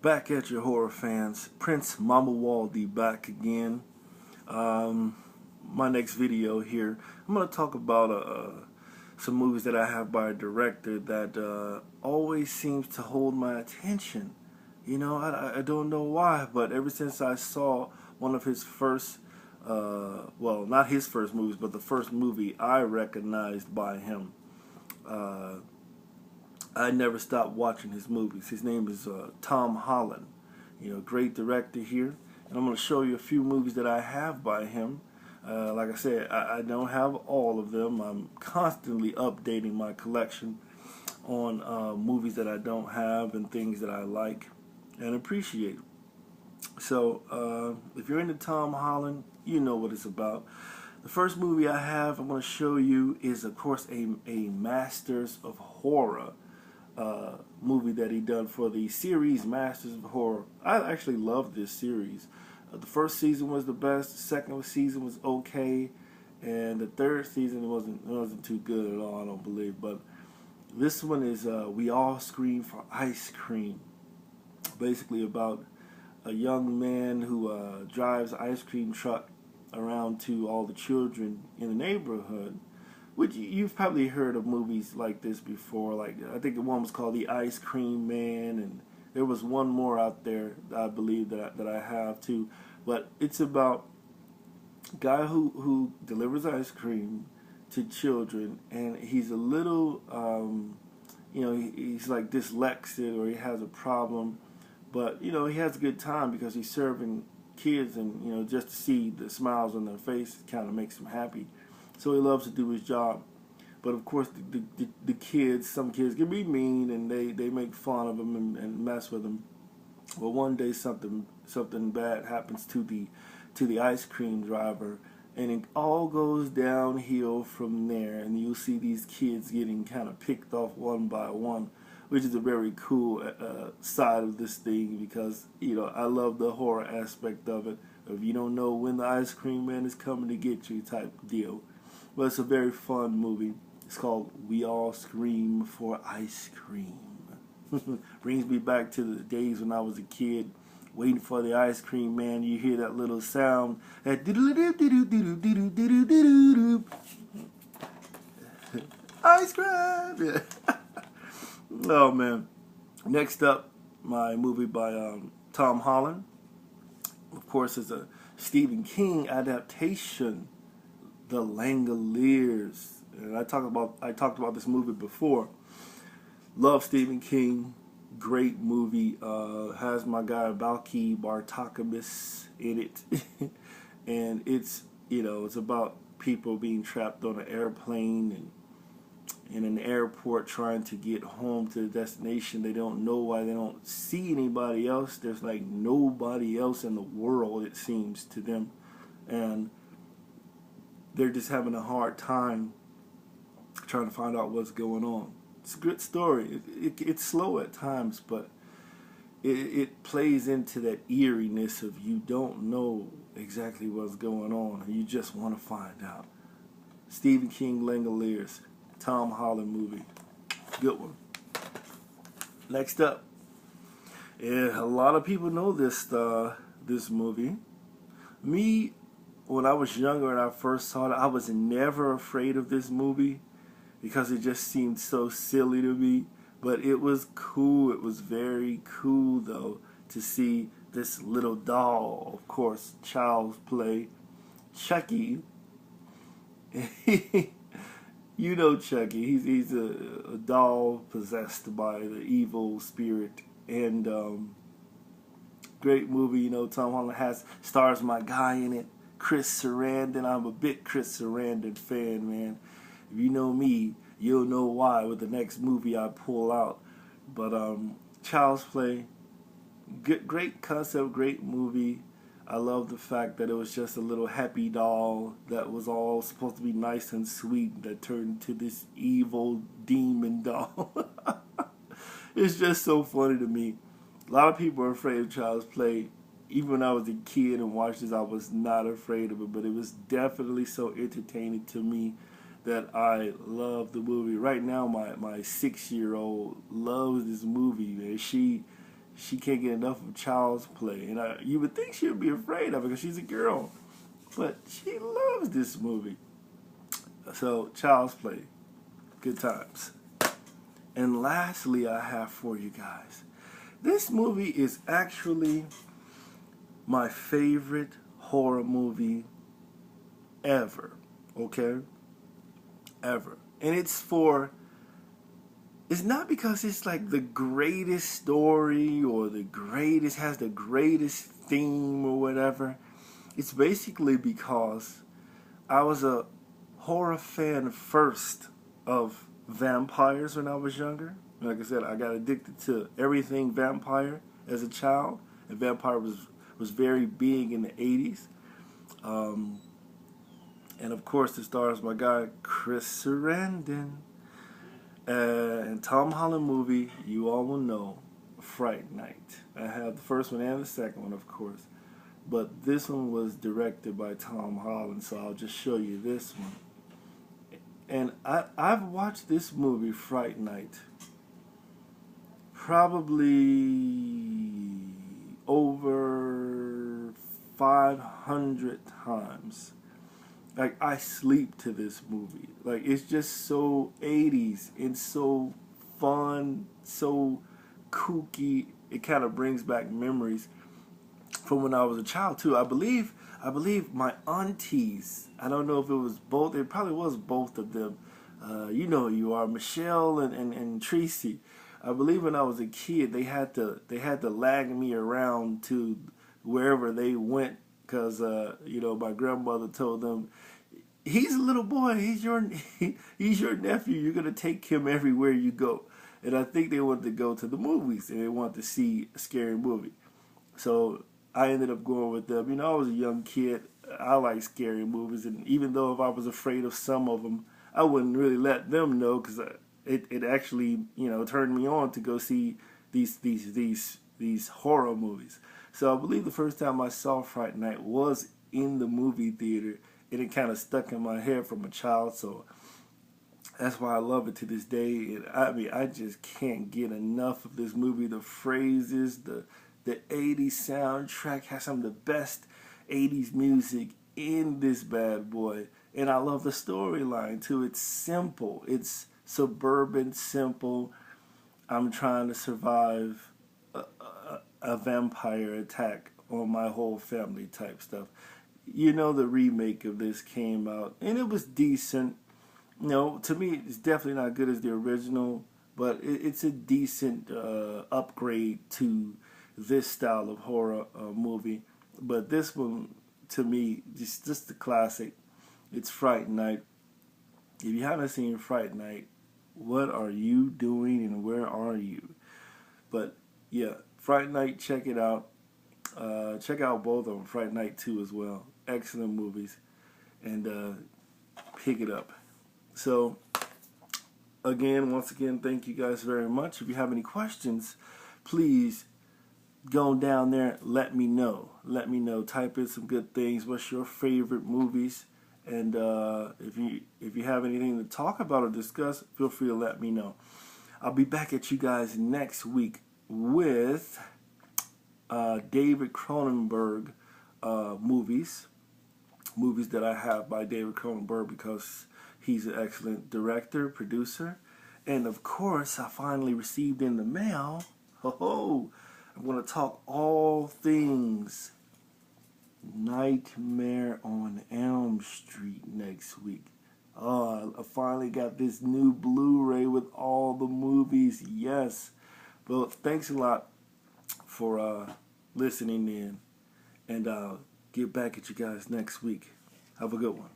Back at your horror fans. Prince Mama Waldy back again. My next video here, I'm going to talk about some movies that I have by a director that always seems to hold my attention. You know, I don't know why, but ever since I saw one of his first, well, not his first movies, but the first movie I recognized by him, I never stopped watching his movies. His name is Tom Holland. You know, great director here. And I'm going to show you a few movies that I have by him. Like I said, I don't have all of them. I'm constantly updating my collection on movies that I don't have and things that I like and appreciate. So, if you're into Tom Holland, you know what it's about. The first movie I have, I'm going to show you, is, of course, a Masters of Horror movie that he done for the series Masters of Horror. I actually love this series. The first season was the best. The second season was okay, and the third season wasn't too good at all, I don't believe. But this one is We All Scream for Ice Cream. Basically about a young man who drives an ice cream truck around to all the children in the neighborhood. Which you've probably heard of movies like this before. Like, I think the one was called The Ice Cream Man, and there was one more out there, I believe, that I have too. But it's about a guy who delivers ice cream to children, and he's a little, you know, he's like dyslexic, or he has a problem, but you know, he has a good time because he's serving kids, and you know, just to see the smiles on their face kind of makes him happy. So he loves to do his job. But of course, the kids, some kids can be mean, and they make fun of him and mess with him. But one day something bad happens to the ice cream driver, and it all goes downhill from there. And you'll see these kids getting kind of picked off one by one, which is a very cool side of this thing, because you know, I love the horror aspect of it. If you don't know when the ice cream man is coming to get you, type deal. But it's a very fun movie. It's called We All Scream for Ice Cream. Brings me back to the days when I was a kid, waiting for the ice cream man. You hear that little sound, that ice cream. Yeah. Oh man. Next up, my movie by Tom Holland. Of course, is a Stephen King adaptation, The Langoliers. And I talked about this movie before. Love Stephen King, great movie. Has my guy Balki Bartokomous in it, and it's, you know, it's about people being trapped on an airplane and in an airport trying to get home to the destination. They don't know why. They don't see anybody else. There's like nobody else in the world, it seems to them, and they're just having a hard time trying to find out what's going on. It's a good story. It's slow at times, but it plays into that eeriness of you don't know exactly what's going on, and you just want to find out. Stephen King, Langoliers, Tom Holland movie. Good one. Next up, yeah, a lot of people know this movie. Me, when I was younger and I first saw it, I was never afraid of this movie because it just seemed so silly to me. But it was cool. It was very cool, though, to see this little doll, of course, child's play, Chucky. You know Chucky. He's a doll possessed by the evil spirit. And great movie. You know, Tom Holland stars my guy in it, Chris Sarandon. I'm a big Chris Sarandon fan, man. If you know me, you'll know why with the next movie I pull out. But Child's Play, great concept, great movie. I love the fact that it was just a little happy doll that was all supposed to be nice and sweet that turned into this evil demon doll. It's just so funny to me. A lot of people are afraid of Child's Play. Even when I was a kid and watched this, I was not afraid of it, but it was definitely so entertaining to me that I love the movie. Right now, my 6-year-old loves this movie, man. She she can't get enough of Child's Play. And you would think she would be afraid of it because she's a girl. But she loves this movie. So, Child's Play. Good times. And lastly, I have for you guys. This movie is actually my favorite horror movie ever. Okay? Ever. And it's not because it's like the greatest story or has the greatest theme or whatever. It's basically because I was a horror fan first of vampires when I was younger. Like I said, I got addicted to everything vampire as a child, and vampire was very big in the 80s. And of course, it stars my guy Chris Sarandon. And Tom Holland movie, you all will know, Fright Night. I have the first one and the second one, of course. But this one was directed by Tom Holland, so I'll just show you this one. And I've watched this movie, Fright Night, probably over 500 times. Like, I sleep to this movie. Like, it's just so 80s and so fun, so kooky. It kind of brings back memories from when I was a child, too. I believe my aunties, I don't know if it was both, it probably was both of them. You know who you are, Michelle and Tracy. I believe when I was a kid, they had to lag me around to wherever they went, because my grandmother told them, he's a little boy, he's your nephew, you're gonna take him everywhere you go. And I think they wanted to go to the movies and they wanted to see a scary movie. So I ended up going with them. You know, I was a young kid. I like scary movies, and even though if I was afraid of some of them, I wouldn't really let them know, because it actually turned me on to go see these horror movies. So I believe the first time I saw Fright Night was in the movie theater, and it kind of stuck in my head from a child. So that's why I love it to this day. And I just can't get enough of this movie. The phrases, the 80s soundtrack has some of the best 80s music in this bad boy. And I love the storyline too. It's simple. It's suburban, simple. I'm trying to survive a vampire attack on my whole family type stuff. You know, the remake of this came out, and it was decent. To me, it's definitely not good as the original, but it's a decent upgrade to this style of horror movie. But this one, to me, just the classic. It's Fright Night. If you haven't seen Fright Night, what are you doing and where are you? But yeah, Fright Night, check it out. Check out both of them, Fright Night 2 as well. Excellent movies. And pick it up. So, once again, thank you guys very much. If you have any questions, please go down there, let me know. Let me know. Type in some good things. What's your favorite movies? And if you have anything to talk about or discuss, feel free to let me know. I'll be back at you guys next week with David Cronenberg movies that I have by David Cronenberg, because he's an excellent director, producer, and of course I finally received in the mail. I'm going to talk all things Nightmare on Elm Street next week. I finally got this new Blu-ray with all the movies. Yes. Well, thanks a lot for listening in, and I'll get back at you guys next week. Have a good one.